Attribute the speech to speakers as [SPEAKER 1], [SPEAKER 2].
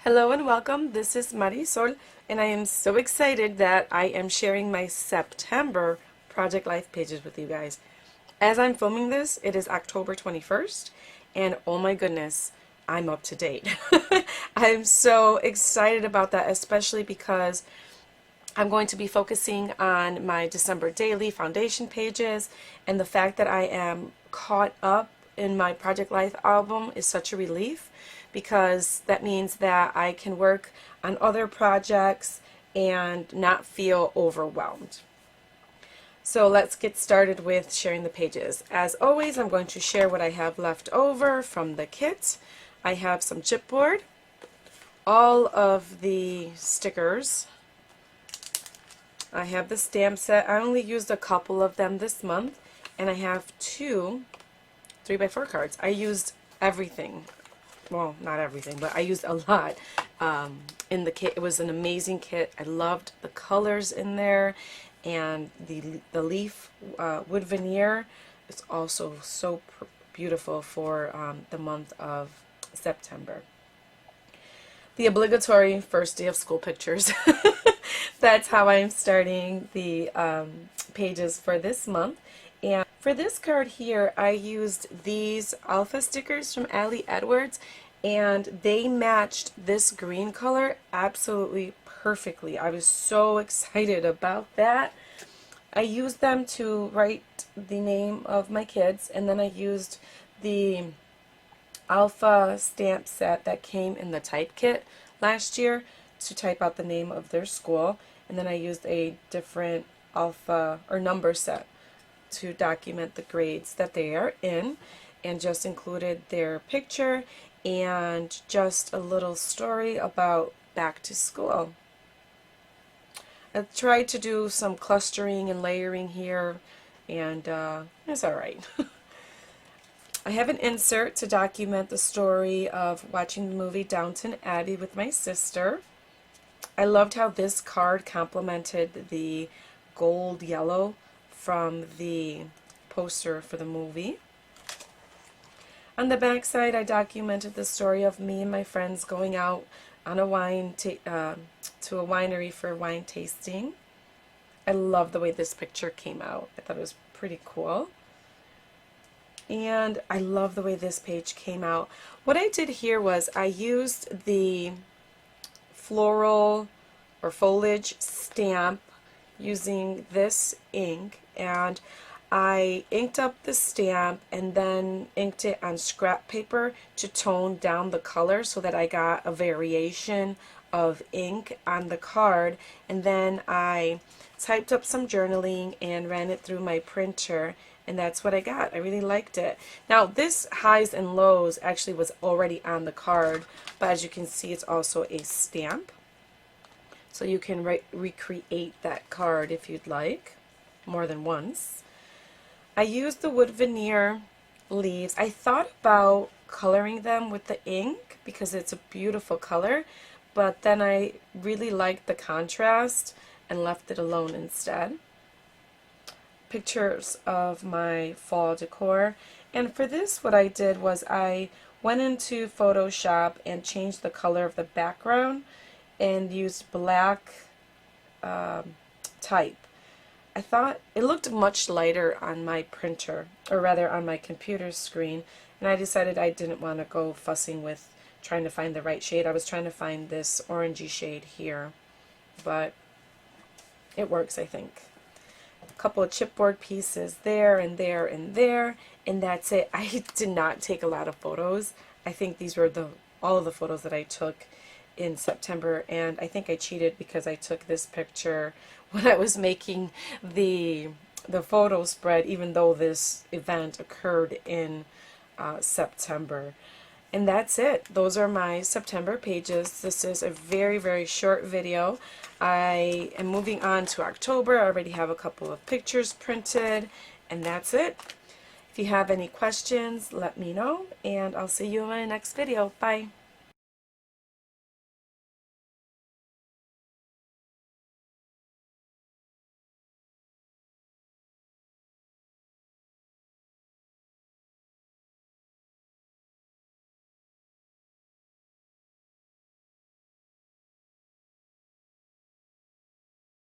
[SPEAKER 1] Hello and welcome. This is Marisol, and I am so excited that I am sharing my September Project Life pages with you guys. As I'm filming this, it is October 21st, and oh my goodness, I'm up to date. I'm so excited about that, especially because I'm going to be focusing on my December daily foundation pages, and the fact that I am caught up in my Project Life album is such a relief, because that means that I can work on other projects and not feel overwhelmed. So let's get started with sharing the pages. As always, I'm going to share what I have left over from the kit. I have some chipboard, all of the stickers. I have the stamp set. I only used a couple of them this month, and I have two 3x4 cards. I used everything. Well, not everything, but I used a lot in the kit. It was an amazing kit. I loved the colors in there, and the leaf wood veneer is also so beautiful for the month of September. The obligatory first day of school pictures. That's how I'm starting the pages for this month. And for this card here, I used these alpha stickers from Ali Edwards, and they matched this green color absolutely perfectly. I was so excited about that. I used them to write the name of my kids, and then I used the alpha stamp set that came in the type kit last year to type out the name of their school, and then I used a different alpha or number set to document the grades that they are in, and just included their picture and just a little story about back to school. I tried to do some clustering and layering here, and it's alright. I have an insert to document the story of watching the movie Downton Abbey with my sister. I loved how this card complemented the gold yellow from the poster for the movie. On the back side, I documented the story of me and my friends going out on a to a winery for wine tasting. I love the way this picture came out. I thought it was pretty cool. And I love the way this page came out. What I did here was I used the floral or foliage stamp using this ink, and I inked up the stamp and then inked it on scrap paper to tone down the color so that I got a variation of ink on the card, and then I typed up some journaling and ran it through my printer, and that's what I got. I really liked it. Now this highs and lows actually was already on the card, but as you can see, it's also a stamp. So you can recreate that card if you'd like, more than once. I used the wood veneer leaves. I thought about coloring them with the ink because it's a beautiful color, but then I really liked the contrast and left it alone instead. Pictures of my fall decor. And for this, what I did was I went into Photoshop and changed the color of the background and used black type. I thought it looked much lighter on my printer, or rather on my computer screen, and I decided I didn't want to go fussing with trying to find the right shade. I was trying to find this orangey shade here, but it works, I think. A couple of chipboard pieces there and there and there, and that's it. I did not take a lot of photos. I think these were all of the photos that I took in September, and I think I cheated because I took this picture when I was making the photo spread, even though this event occurred in September. And that's it. Those are my September pages. This is a very, very short video. I am moving on to October. I already have a couple of pictures printed, and that's it. If you have any questions, let me know, and I'll see you in my next video. Bye.